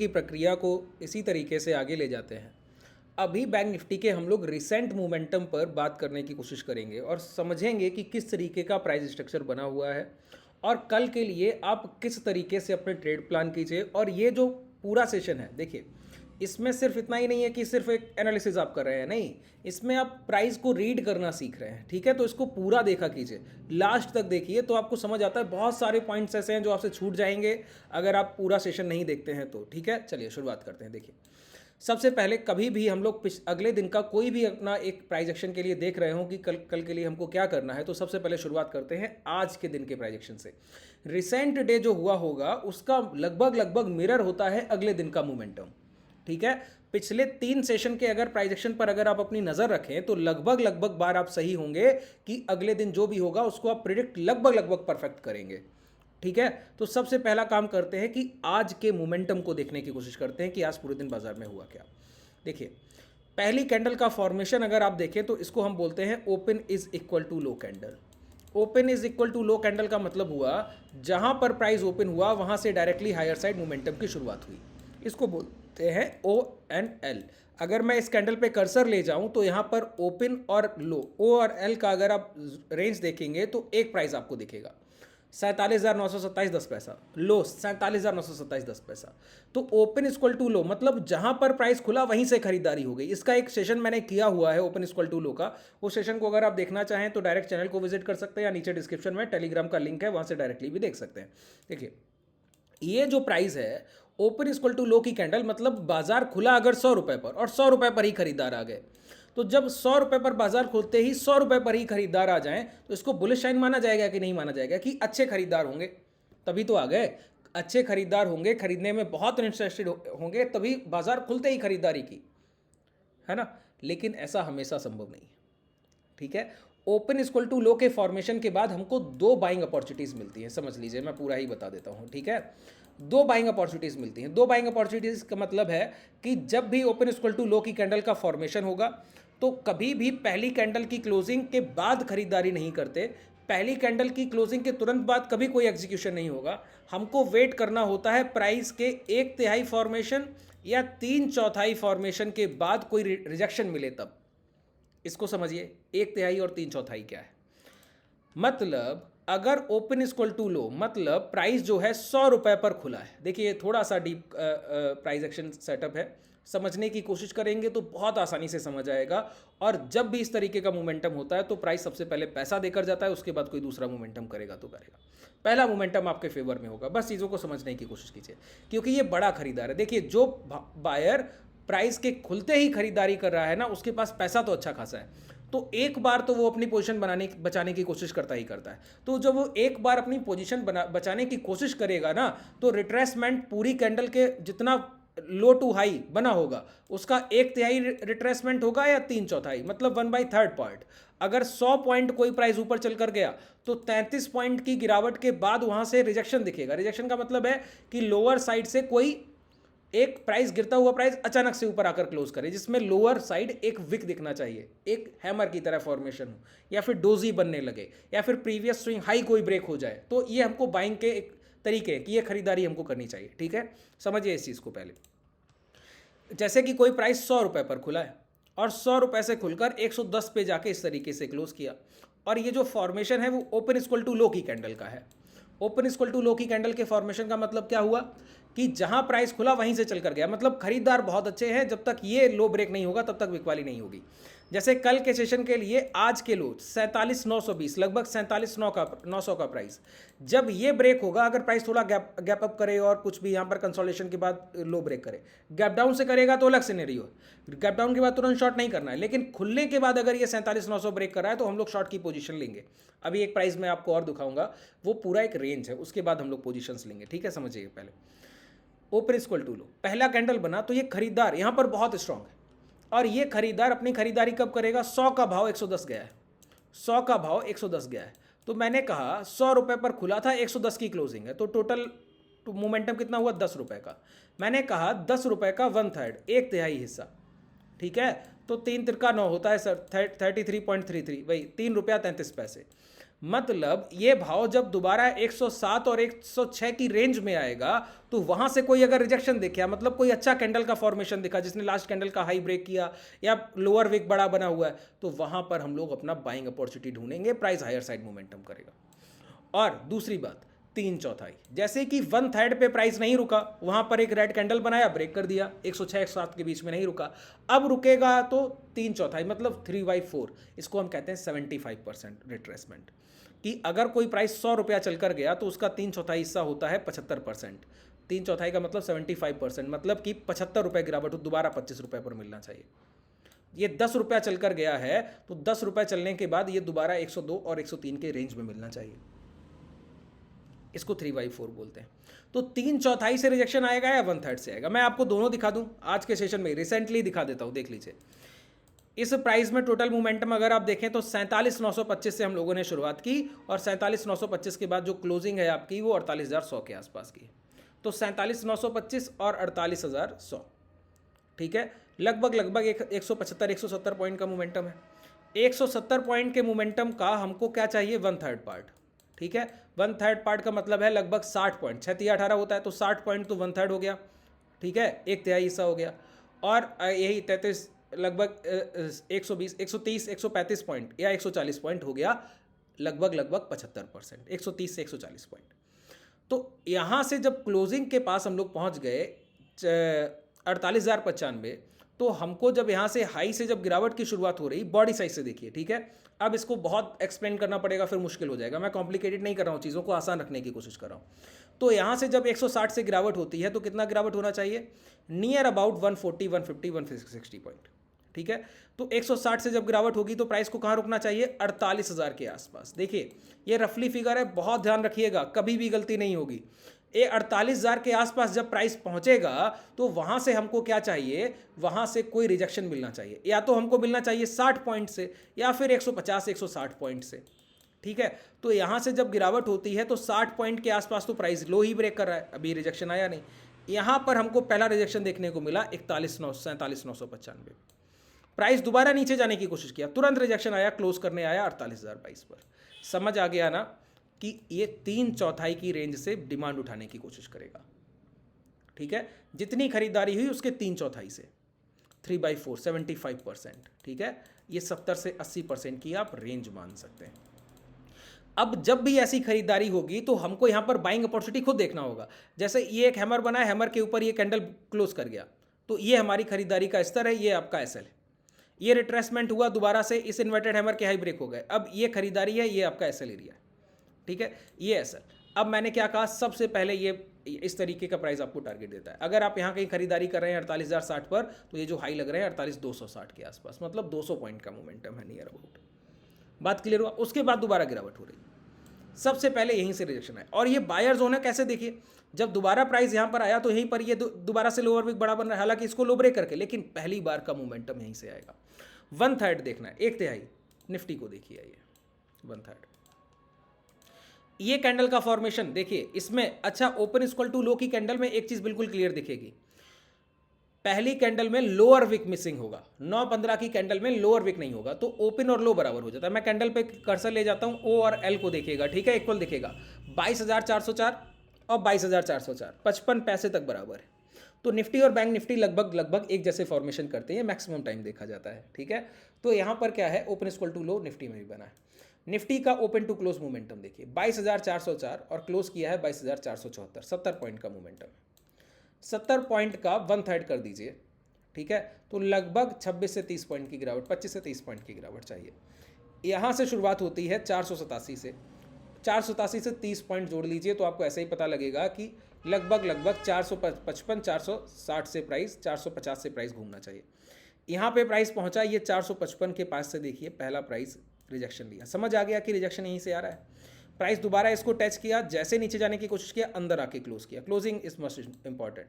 की प्रक्रिया को इसी तरीके से आगे ले जाते हैं। अभी बैंक निफ्टी के हम लोग रिसेंट मोमेंटम पर बात करने की कोशिश करेंगे और समझेंगे कि किस तरीके का प्राइस स्ट्रक्चर बना हुआ है और कल के लिए आप किस तरीके से अपने ट्रेड प्लान कीजिए। और ये जो पूरा सेशन है, देखिए इसमें सिर्फ इतना ही नहीं है कि सिर्फ एक एनालिसिस आप कर रहे हैं, नहीं, इसमें आप प्राइस को रीड करना सीख रहे हैं। ठीक है, तो इसको पूरा देखा कीजिए, लास्ट तक देखिए, तो आपको समझ आता है। बहुत सारे पॉइंट्स ऐसे हैं जो आपसे छूट जाएंगे अगर आप पूरा सेशन नहीं देखते हैं तो। ठीक है, चलिए शुरुआत करते हैं। देखिए, सबसे पहले कभी भी हम लोग अगले दिन का कोई भी अपना एक प्राइस एक्शन के लिए देख रहे हो कि कल कल के लिए हमको क्या करना है, तो सबसे पहले शुरुआत करते हैं आज के दिन के प्राइस एक्शन से। रिसेंट डे जो हुआ होगा उसका लगभग लगभग मिरर होता है अगले दिन का मोमेंटम। ठीक है, पिछले 3 सेशन के अगर प्राइस एक्शन पर अगर आप अपनी नज़र रखें तो लगभग लगभग बार आप सही होंगे कि अगले दिन जो भी होगा उसको आप प्रिडिक्ट लगभग लगभग परफेक्ट करेंगे। ठीक है, तो सबसे पहला काम करते हैं कि आज के मोमेंटम को देखने की कोशिश करते हैं कि आज पूरे दिन बाजार में हुआ क्या। देखिए, पहली कैंडल का फॉर्मेशन अगर आप देखें तो इसको हम बोलते हैं open is equal to low candle. Open is equal to low candle का मतलब हुआ जहां पर प्राइस ओपन हुआ वहां से डायरेक्टली हायर साइड मोमेंटम की शुरुआत हुई। इसको बोलते हैं ONL। अगर मैं इस कैंडल पे कर्सर ले जाऊं तो यहां पर ओपन और लो, O और L का अगर आप रेंज देखेंगे तो एक प्राइस आपको दिखेगा 47,927.10 लो 47,927.10। तो ओपन इक्वल टू लो मतलब जहां पर प्राइस खुला वहीं से खरीदारी हो गई। इसका एक सेशन मैंने किया हुआ है ओपन इक्वल टू लो का। उस सेशन को अगर आप देखना चाहें तो डायरेक्ट चैनल को विजिट कर सकते हैं या नीचे डिस्क्रिप्शन में टेलीग्राम का लिंक है, वहां से डायरेक्टली भी देख सकते हैं। देखिए, ये जो प्राइस है ओपन इक्वल टू लो की कैंडल, मतलब बाजार खुला अगर 100 रुपए पर और 100 रुपए पर ही खरीदार आ गए, तो जब 100 रुपए पर बाजार खुलते ही 100 रुपए पर ही खरीदार आ जाएं तो इसको बुलिश साइन माना जाएगा कि नहीं माना जाएगा कि अच्छे खरीदार होंगे तभी तो आ गए। अच्छे खरीदार होंगे, खरीदने में बहुत इंटरेस्टेड होंगे, तभी बाजार खुलते ही खरीदारी की, है ना। लेकिन ऐसा हमेशा संभव नहीं है। ठीक है, ओपन इक्वल टू लो के फॉर्मेशन के बाद हमको 2 बाइंग अपॉर्चुनिटीज मिलती हैं। समझ लीजिए, मैं पूरा ही बता देता हूं। ठीक है, 2 बाइंग अपॉर्चुनिटीज मिलती हैं। 2 बाइंग अपॉर्चुनिटीज का मतलब है कि जब भी ओपन इक्वल टू लो की कैंडल का फॉर्मेशन होगा तो कभी भी पहली कैंडल की क्लोजिंग के बाद खरीदारी नहीं करते। पहली कैंडल की क्लोजिंग के तुरंत बाद कभी कोई एग्जीक्यूशन नहीं होगा। हमको वेट करना होता है प्राइस के 1/3 फॉर्मेशन या 3/4 फॉर्मेशन के बाद कोई रिजेक्शन मिले तब। इसको समझिए, 1/3 और 3/4 क्या है। मतलब अगर ओपन इक्वल टू लो मतलब प्राइस जो है 100 रुपए पर खुला है। देखिए, थोड़ा सा डीप प्राइस एक्शन सेटअप है, समझने की कोशिश करेंगे तो बहुत आसानी से समझ आएगा। और जब भी इस तरीके का मोमेंटम होता है तो प्राइस सबसे पहले पैसा देकर जाता है, उसके बाद कोई दूसरा मोमेंटम करेगा तो करेगा। पहला मोमेंटम आपके फेवर में होगा। बस चीज़ों को समझने की कोशिश कीजिए, क्योंकि ये बड़ा खरीदार है। देखिए, जो बायर प्राइस के खुलते ही खरीदारी कर रहा है ना, उसके पास पैसा तो अच्छा खासा है, तो एक बार तो वो अपनी पोजीशन बचाने की कोशिश करता ही करता है। तो जब वो एक बार अपनी पोजीशन बचाने की कोशिश करेगा ना, तो रिट्रेसमेंट पूरी कैंडल के जितना लो टू हाई बना होगा उसका 1/3 रिट्रेसमेंट होगा या 3/4, मतलब 1/3 पार्ट। अगर 100 पॉइंट कोई प्राइस ऊपर चल कर गया तो 33 पॉइंट की गिरावट के बाद वहां से रिजेक्शन दिखेगा। रिजेक्शन का मतलब है कि लोअर साइड से कोई एक प्राइस, गिरता हुआ प्राइस अचानक से ऊपर आकर क्लोज करे, जिसमें लोअर साइड एक विक दिखना चाहिए, एक हैमर की तरह फॉर्मेशन हो, या फिर डोजी बनने लगे, या फिर प्रीवियस स्विंग हाई कोई ब्रेक हो जाए। तो ये हमको बाइंग के एक तरीके हैं कि ये खरीदारी हमको करनी चाहिए। ठीक है, समझिए इस चीज़ को। पहले जैसे कि कोई प्राइस 100 रुपए पर खुला है और 100 रुपए से खुलकर 110 पे जाके इस तरीके से क्लोज किया, और ये जो फॉर्मेशन है वो ओपन इक्वल टू लो की कैंडल का है। ओपन इक्वल टू लो की कैंडल के फॉर्मेशन का मतलब क्या हुआ कि जहां प्राइस खुला वहीं से चल कर गया, मतलब खरीदार बहुत अच्छे हैं। जब तक ये लो ब्रेक नहीं होगा तब तक बिकवाली नहीं होगी। जैसे कल के सेशन के लिए आज के लो 47,920, लगभग 47,900 का प्राइस। जब ये ब्रेक होगा, अगर प्राइस थोड़ा गैप अप करे और कुछ भी यहाँ पर कंसोलिडेशन के बाद लो ब्रेक करे, गैप डाउन से करेगा तो अलग सिनेरियो। गैप डाउन के बाद तुरंत शॉर्ट नहीं करना है, लेकिन खुलने के बाद अगर ये 47,900 ब्रेक कर रहा है तो हम लोग शॉर्ट की पोजीशन लेंगे। अभी एक प्राइस मैं आपको और दिखाऊंगा, वो पूरा एक रेंज है, उसके बाद हम लोग पोजीशंस लेंगे। ठीक है, समझिए। पहले ओपन इक्वल टू लो, पहला कैंडल बना तो ये खरीदार यहाँ पर बहुत स्ट्रांग है, और ये खरीदार अपनी खरीदारी कब करेगा? 100 का भाव 110 गया है, 100 का भाव 110 गया है। तो मैंने कहा 100 रुपए पर खुला था, 110 की क्लोजिंग है, तो टोटल मोमेंटम कितना हुआ? 10 रुपए का। मैंने कहा 10 रुपए का 1/3, 1/3 हिस्सा। ठीक है, तो 3 तिरका 9 होता है सर, 33.33, वही 3 रुपया 33 पैसे। मतलब ये भाव जब दोबारा 107 और 106 की रेंज में आएगा तो वहां से कोई अगर रिजेक्शन दिखा, मतलब कोई अच्छा कैंडल का फॉर्मेशन दिखा जिसने लास्ट कैंडल का हाई ब्रेक किया या लोअर विक बड़ा बना हुआ है, तो वहां पर हम लोग अपना बाइंग अपॉर्चुनिटी ढूंढेंगे, प्राइस हायर साइड मोमेंटम करेगा। और दूसरी बात, 3/4, जैसे कि 1/3 पे प्राइस नहीं रुका, वहां पर एक रेड कैंडल बनाया, ब्रेक कर दिया, 106 107 के बीच में नहीं रुका, अब रुकेगा तो 3/4 मतलब 3/4, इसको हम कहते हैं 75% रिट्रेसमेंट। कि अगर कोई प्राइस 100 रुपया चल कर गया तो उसका 3/4 हिस्सा होता है 75%। 3/4 का मतलब 75%, मतलब कि 75 रुपये गिरावट दोबारा 25 रुपये पर मिलना चाहिए। ये 10 रुपया चल कर गया है तो 10 रुपये चलने के बाद ये दोबारा 102 और 103 के रेंज में मिलना चाहिए, इसको 3/4 बोलते हैं। तो 3/4 से रिजेक्शन आएगा या 1/3 से आएगा, मैं आपको दोनों दिखा दूं आज के सेशन में, रिसेंटली दिखा देता हूं, देख लीजिए। इस प्राइस में टोटल मोमेंटम अगर आप देखें तो 47,925 से हम लोगों ने शुरुआत की और 47,925 के बाद जो क्लोजिंग है आपकी वो 48,100 के आसपास की। तो 47,925 और 48,100, ठीक है, लगभग 175 170 पॉइंट का मोमेंटम है। 170 पॉइंट के मोमेंटम का हमको क्या चाहिए, 1/3 पार्ट, ठीक है। 1/3 पार्ट का मतलब है लगभग 60 पॉइंट, 6 3 18 होता है तो 60 पॉइंट तो 1/3 हो गया, ठीक है, 1/3 हिस्सा हो गया। और यही 33 लगभग 120 130 135 पॉइंट या 140 पॉइंट हो गया, लगभग 75%, 130 से 140 पॉइंट। तो यहाँ से जब क्लोजिंग के पास हम लोग पहुँच गए 48,095, तो हमको जब यहाँ से हाई से जब गिरावट की शुरुआत हो रही, बॉडी साइज से देखिए, ठीक है। अब इसको बहुत एक्सप्लेन करना पड़ेगा, फिर मुश्किल हो जाएगा, मैं कॉम्प्लिकेटेड नहीं कर रहा हूँ, चीज़ों को आसान रखने की कोशिश कर रहा हूँ। तो यहाँ से जब 160 से गिरावट होती है तो कितना गिरावट होना चाहिए, नियर अबाउट 140 150 160 पॉइंट, ठीक है। तो 160 से जब गिरावट होगी तो प्राइस को कहाँ रुकना चाहिए, 48,000 के आसपास। देखिए ये रफली फिगर है, बहुत ध्यान रखिएगा, कभी भी गलती नहीं होगी। ये 48,000 के आसपास जब प्राइस पहुंचेगा तो वहां से हमको क्या चाहिए, वहां से कोई रिजेक्शन मिलना चाहिए, या तो हमको मिलना चाहिए 60 पॉइंट से या फिर 150 160 पॉइंट से, ठीक है। तो यहां से जब गिरावट होती है तो 60 पॉइंट के आसपास तो प्राइस लो ही ब्रेक कर रहा है, अभी रिजेक्शन आया नहीं। यहां पर हमको पहला रिजेक्शन देखने को मिला 47,995, प्राइस दोबारा नीचे जाने की कोशिश किया, तुरंत रिजेक्शन आया, क्लोज करने आया 48,022 पर। समझ आ गया ना कि ये 3/4 की रेंज से डिमांड उठाने की कोशिश करेगा, ठीक है। जितनी खरीदारी हुई उसके 3/4 से 3/4 75%, ठीक है। ये 70 से 80% की आप रेंज मान सकते हैं। अब जब भी ऐसी खरीदारी होगी तो हमको यहाँ पर बाइंग अपॉर्चुनिटी खुद देखना होगा। जैसे ये एक हैमर बना है, हैमर के ऊपर ये कैंडल क्लोज कर गया, तो ये हमारी खरीदारी का स्तर है, ये आपका एसएल है। ये रिट्रेसमेंट हुआ दोबारा से, इस इन्वर्टेड हैमर के हाई ब्रेक हो गए, अब ये खरीदारी है, ये आपका एसएल एरिया है, ठीक है, ये एसएल। अब मैंने क्या कहा, सबसे पहले ये इस तरीके का प्राइस आपको टारगेट देता है। अगर आप यहाँ कहीं खरीदारी कर रहे हैं 48,060 पर, तो ये जो हाई लग रहे हैं 48,260 के आसपास, मतलब 200 पॉइंट का मोमेंटम है नियर अबाउट। बात क्लियर हुआ। उसके बाद दोबारा गिरावट हो रही, सबसे पहले यहीं से रिजेक्शन है। और ये बायर जोन है, कैसे देखिए, जब दोबारा प्राइस यहाँ पर आया तो यहीं पर ये दोबारा से लोअर विक बड़ा बन रहा है, हालांकि इसको लो ब्रेक करके, लेकिन पहली बार का मोमेंटम यहीं से आएगा। 1/3 देखना है, 1/3 निफ्टी को देखिए, ये 1/3 ये कैंडल का फॉर्मेशन देखिए इसमें। अच्छा, ओपन इक्वल टू लो की कैंडल में एक चीज बिल्कुल क्लियर दिखेगी, पहली कैंडल में लोअर विक मिसिंग होगा, 9-15 की कैंडल में लोअर विक नहीं होगा, तो ओपन और लो बराबर हो जाता है। मैं कैंडल पे कर्सर ले जाता हूं, ओ और एल को देखिएगा, ठीक है, इक्वल दिखेगा, 22,404 और 22,404, 55 पैसे तक बराबर है। तो निफ्टी और बैंक निफ्टी लगभग एक जैसे फॉर्मेशन करते हैं, मैक्सिमम टाइम देखा जाता है, ठीक है। तो यहाँ पर क्या है, open equal to low Nifty में भी बना है। निफ्टी का ओपन टू क्लोज मोमेंटम देखिए 22,404 और क्लोज किया है 22,474, 70 पॉइंट का मोमेंटम है। 70 पॉइंट का 1/3 कर दीजिए, ठीक है, तो लगभग 26 से 30 पॉइंट की गिरावट, 25 से 30 पॉइंट की गिरावट चाहिए। यहाँ से शुरुआत होती है 487 से, 487 से 30 पॉइंट जोड़ लीजिए तो आपको ऐसे ही पता लगेगा कि लगभग 455 460 से प्राइस 450 से प्राइस घूमना चाहिए। यहाँ पे प्राइस पहुँचा ये 455 के पास से, देखिए पहला प्राइस रिजेक्शन लिया, समझ आ गया कि रिजेक्शन यहीं से आ रहा है। प्राइस दोबारा इसको टच किया, जैसे नीचे जाने की कोशिश किया, अंदर आके क्लोज किया। Closing is must important,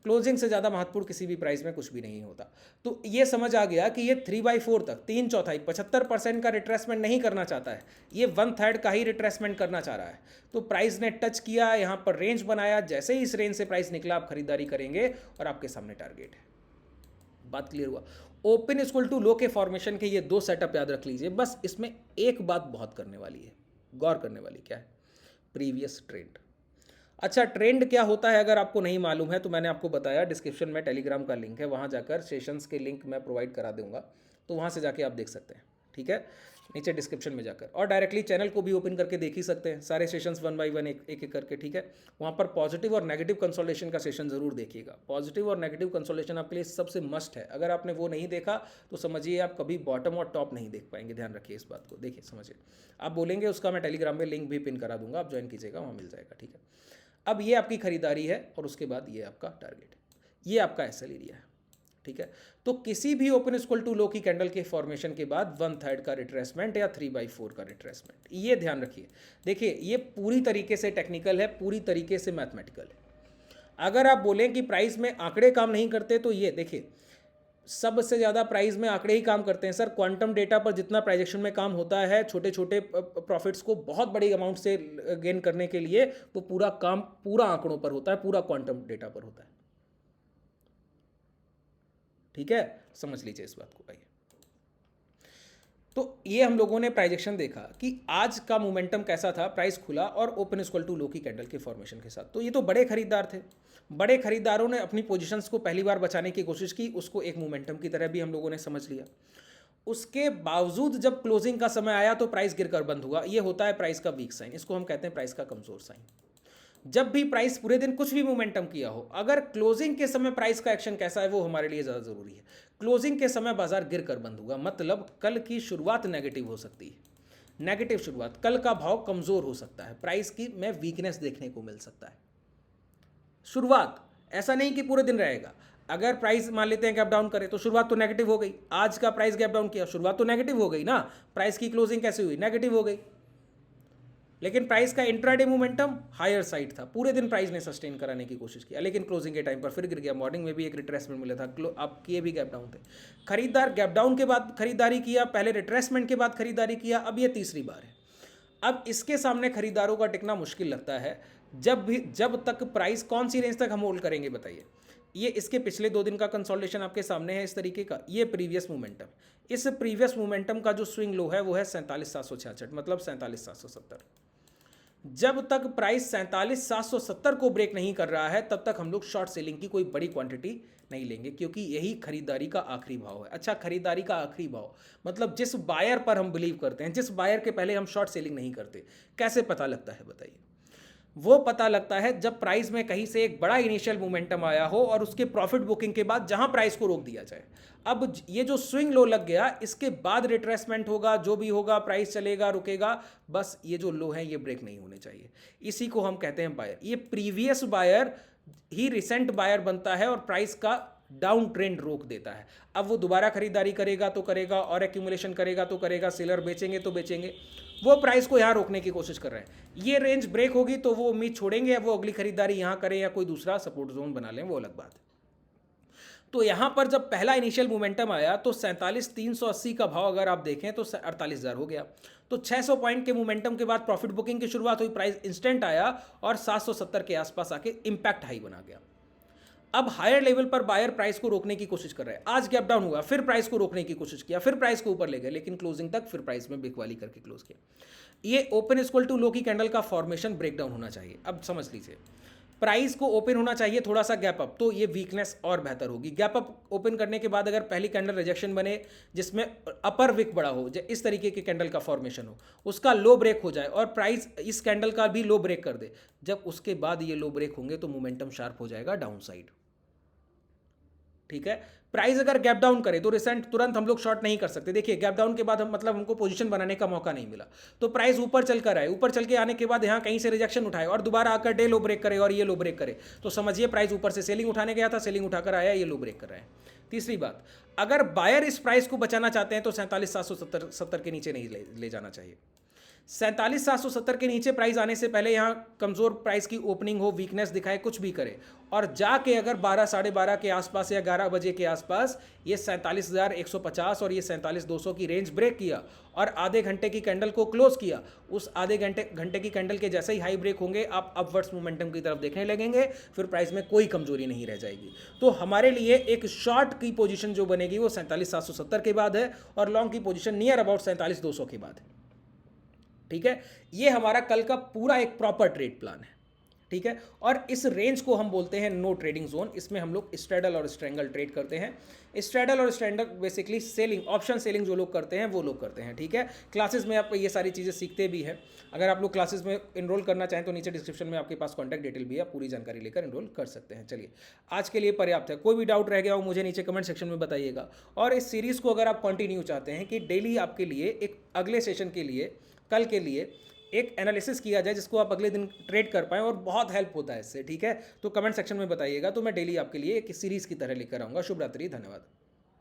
closing से ज़्यादा महत्वपूर्ण किसी भी प्राइस में कुछ भी नहीं होता। तो ये समझ आ गया कि ये 3/4 तक 3/4 75% का रिट्रेसमेंट नहीं करना चाहता है, ये 1/3 का ही रिट्रेसमेंट करना चाह रहा है। तो प्राइस ने टच किया, यहाँ पर रेंज बनाया, जैसे ही इस रेंज से प्राइस निकला आप खरीदारी करेंगे और आपके सामने टारगेट है। बात क्लियर हुआ। ओपन इक्वल टू लो के फॉर्मेशन के ये दो सेटअप याद रख लीजिए, बस इसमें एक बात बहुत करने वाली है, गौर करने वाली क्या है, प्रीवियस ट्रेंड। अच्छा, ट्रेंड क्या होता है अगर आपको नहीं मालूम है तो मैंने आपको बताया, डिस्क्रिप्शन में टेलीग्राम का लिंक है, वहाँ जाकर सेशंस के लिंक मैं प्रोवाइड करा दूंगा, तो वहाँ से जाके आप देख सकते हैं, ठीक है, नीचे डिस्क्रिप्शन में जाकर। और डायरेक्टली चैनल को भी ओपन करके देख ही सकते हैं, सारे सेशंस 1 बाय 1 एक एक करके, ठीक है। वहाँ पर पॉजिटिव और नेगेटिव कंसोलेशन का सेशन जरूर देखिएगा। पॉजिटिव और नेगेटिव कंसोलेशन आपके लिए सबसे मस्ट है। अगर आपने वो नहीं देखा तो समझिए आप कभी बॉटम और टॉप नहीं देख पाएंगे, ध्यान रखिए इस बात को, देखिए समझिए। आप बोलेंगे उसका मैं टेलीग्राम में लिंक भी पिन करा दूंगा, आप ज्वाइन कीजिएगा, वहाँ मिल जाएगा, ठीक है। अब ये आपकी खरीदारी है और उसके बाद ये आपका टारगेट है, ये आपका एसएल एरिया है, ठीक है। तो किसी भी ओपन इक्वल टू लो की कैंडल के फॉर्मेशन के बाद 1/3 का रिट्रेसमेंट या 3/4 का रिट्रेसमेंट, ये ध्यान रखिए। देखिए ये पूरी तरीके से टेक्निकल है, पूरी तरीके से मैथमेटिकल है। अगर आप बोलें कि प्राइस में आंकड़े काम नहीं करते तो ये देखिए, सबसे ज़्यादा प्राइस में आंकड़े ही काम करते हैं सर। क्वांटम डेटा पर जितना प्राइजेक्शन में काम होता है, छोटे छोटे प्रॉफिट्स को बहुत बड़ी अमाउंट से गेन करने के लिए, वो पूरा काम पूरा आंकड़ों पर होता है, पूरा क्वांटम डेटा पर होता है, ठीक है, समझ लीजिए इस बात को। आइए, तो ये हम लोगों ने प्राइजेक्शन देखा कि आज का मोमेंटम कैसा था, प्राइस खुला और ओपन इक्वल टू लो की कैंडल के फॉर्मेशन के साथ। तो ये तो बड़े खरीदार थे, बड़े खरीदारों ने अपनी पोजीशंस को पहली बार बचाने की कोशिश की, उसको एक मोमेंटम की तरह भी हम लोगों ने समझ लिया। उसके बावजूद जब क्लोजिंग का समय आया तो प्राइस गिरकर बंद हुआ, ये होता है प्राइस का वीक साइन, इसको हम कहते हैं प्राइस का कमजोर साइन। जब भी प्राइस पूरे दिन कुछ भी मोमेंटम किया हो, अगर क्लोजिंग के समय प्राइस का एक्शन कैसा है वो हमारे लिए ज़्यादा ज़रूरी है। क्लोजिंग के समय बाजार गिर कर बंद होगा, मतलब कल की शुरुआत नेगेटिव हो सकती है, नेगेटिव शुरुआत, कल का भाव कमज़ोर हो सकता है, प्राइस की में वीकनेस देखने को मिल सकता है शुरुआत, ऐसा नहीं कि पूरे दिन रहेगा। अगर प्राइस मान लेते हैं गैप डाउन करे तो शुरुआत तो नेगेटिव हो गई, आज का प्राइस गैप डाउन किया, शुरुआत तो नेगेटिव हो गई ना, प्राइस की क्लोजिंग कैसे हुई, नेगेटिव हो गई। लेकिन प्राइस का इंट्राडे मोमेंटम हायर साइड था, पूरे दिन प्राइस ने सस्टेन कराने की कोशिश किया, लेकिन क्लोजिंग के टाइम पर फिर गिर गया। मॉर्निंग में भी एक रिट्रेसमेंट मिला था, अब किए भी गैप डाउन थे। खरीदार गैप डाउन के बाद खरीदारी किया, पहले रिट्रेसमेंट के बाद खरीदारी किया, अब ये तीसरी बार है। अब इसके सामने खरीदारों का टिकना मुश्किल लगता है। जब तक प्राइस, कौन सी रेंज तक हम होल्ड करेंगे बताइए। ये इसके पिछले 2 दिन का कंसोलिडेशन आपके सामने है इस तरीके का, ये प्रीवियस मोमेंटम, इस प्रीवियस मोमेंटम का जो स्विंग लो है वो है 47,766, मतलब 47,770। जब तक प्राइस 47,770 को ब्रेक नहीं कर रहा है तब तक हम लोग शॉर्ट सेलिंग की कोई बड़ी क्वांटिटी नहीं लेंगे, क्योंकि यही खरीदारी का आखिरी भाव है। अच्छा, खरीदारी का आखिरी भाव मतलब जिस बायर पर हम बिलीव करते हैं, जिस बायर के पहले हम शॉर्ट सेलिंग नहीं करते, कैसे पता लगता है बताइए। वो पता लगता है जब प्राइस में कहीं से एक बड़ा इनिशियल मोमेंटम आया हो और उसके प्रॉफिट बुकिंग के बाद जहां प्राइस को रोक दिया जाए। अब ये जो स्विंग लो लग गया, इसके बाद रिट्रेसमेंट होगा, जो भी होगा, प्राइस चलेगा रुकेगा, बस ये जो लो है ये ब्रेक नहीं होने चाहिए। इसी को हम कहते हैं बायर। ये प्रीवियस बायर ही रिसेंट बायर बनता है और प्राइस का डाउन ट्रेंड रोक देता है। अब वो दोबारा खरीदारी करेगा तो करेगा, और एक्यूमुलेशन करेगा तो करेगा, सेलर बेचेंगे तो बेचेंगे, वो प्राइस को यहाँ रोकने की कोशिश कर रहे हैं। ये रेंज ब्रेक होगी तो वो उम्मीद छोड़ेंगे, वो अगली खरीदारी यहाँ करें या कोई दूसरा सपोर्ट जोन बना लें, वो अलग बात है। तो यहाँ पर जब पहला इनिशियल मोमेंटम आया तो 47,380 का भाव अगर आप देखें तो 48,000 हो गया। तो 600 पॉइंट के मोमेंटम के बाद प्रॉफिट बुकिंग की शुरुआत हुई, प्राइस इंस्टेंट आया और 770 के आसपास आके इंपैक्ट हाई बना गया। अब हायर लेवल पर बायर प्राइस को रोकने की कोशिश कर रहे हैं। आज गैप डाउन हुआ, फिर प्राइस को रोकने की कोशिश किया, फिर प्राइस को ऊपर ले गए, लेकिन क्लोजिंग तक फिर प्राइस में बिकवाली करके क्लोज किया। ये ओपन इक्वल टू लो की कैंडल का फॉर्मेशन ब्रेकडाउन होना चाहिए। अब समझ लीजिए, प्राइस को ओपन होना चाहिए थोड़ा सा गैप अप, तो ये वीकनेस और बेहतर होगी। गैप अप ओपन करने के बाद अगर पहली कैंडल रिजेक्शन बने जिसमें अपर विक बड़ा हो, इस तरीके के कैंडल का फॉर्मेशन हो, उसका लो ब्रेक हो जाए और प्राइस इस कैंडल का भी लो ब्रेक कर दे, जब उसके बाद ये लो ब्रेक होंगे तो मोमेंटम शार्प हो जाएगा डाउन साइड। ठीक है, प्राइस अगर गैप डाउन करे तो रिसेंट तुरंत हम लोग शॉर्ट नहीं कर सकते। देखिए गैप डाउन के बाद हम मतलब हमको पोजीशन बनाने का मौका नहीं मिला, तो प्राइस ऊपर चल कर आए, ऊपर चल के आने के बाद यहाँ कहीं से रिजेक्शन उठाए और दोबारा आकर डे लो ब्रेक करे और ये लो ब्रेक करे, तो समझिए प्राइस ऊपर से सेलिंग उठाने गया था, सेलिंग उठाकर आया, ये लो ब्रेक कर रहा है। तीसरी बात, अगर बायर इस प्राइस को बचाना चाहते हैं तो 47,770 के नीचे नहीं ले जाना चाहिए। 47,770 के नीचे प्राइस आने से पहले यहाँ कमज़ोर प्राइस की ओपनिंग हो, वीकनेस दिखाए, कुछ भी करे, और जाके अगर 12 साढ़े 12 के आसपास या 11 बजे के आसपास ये 47,150 और ये 47,200 की रेंज ब्रेक किया और आधे घंटे की कैंडल को क्लोज किया, उस आधे घंटे की कैंडल के जैसे ही हाई ब्रेक होंगे आप अपवर्ड्स मोमेंटम की तरफ देखने लगेंगे, फिर प्राइस में कोई कमजोरी नहीं रह जाएगी। तो हमारे लिए एक शॉर्ट की पोजीशन जो बनेगी वो 47,770 के बाद है और लॉन्ग की पोजीशन नियर अबाउट 47,200 के बाद है। ठीक है, ये हमारा कल का पूरा एक प्रॉपर ट्रेड प्लान है, ठीक है। और इस रेंज को हम बोलते हैं नो ट्रेडिंग जोन। इसमें हम लोग स्ट्रेडल और स्ट्रेंगल ट्रेड करते हैं। स्ट्रेडल और strangle basically selling, option selling जो लोग करते हैं वो लोग करते हैं, ठीक है। क्लासेस में आप ये सारी चीज़ें सीखते भी हैं। अगर आप लोग क्लासेस में इनरोल करना चाहें तो नीचे डिस्क्रिप्शन में आपके पास कॉन्टैक्ट डिटेल भी है, पूरी जानकारी लेकर इनरोल कर सकते हैं। चलिए, आज के लिए पर्याप्त है। कोई भी डाउट रह गया हो मुझे नीचे कमेंट सेक्शन में बताइएगा। और इस सीरीज़ को अगर आप कंटिन्यू चाहते हैं कि डेली आपके लिए एक अगले सेशन के लिए, कल के लिए एक एनालिसिस किया जाए जिसको आप अगले दिन ट्रेड कर पाएँ, और बहुत हेल्प होता है इससे, ठीक है। तो कमेंट सेक्शन में बताइएगा, तो मैं डेली आपके लिए एक सीरीज़ की तरह लेकर आऊँगा। शुभ रात्रि, धन्यवाद।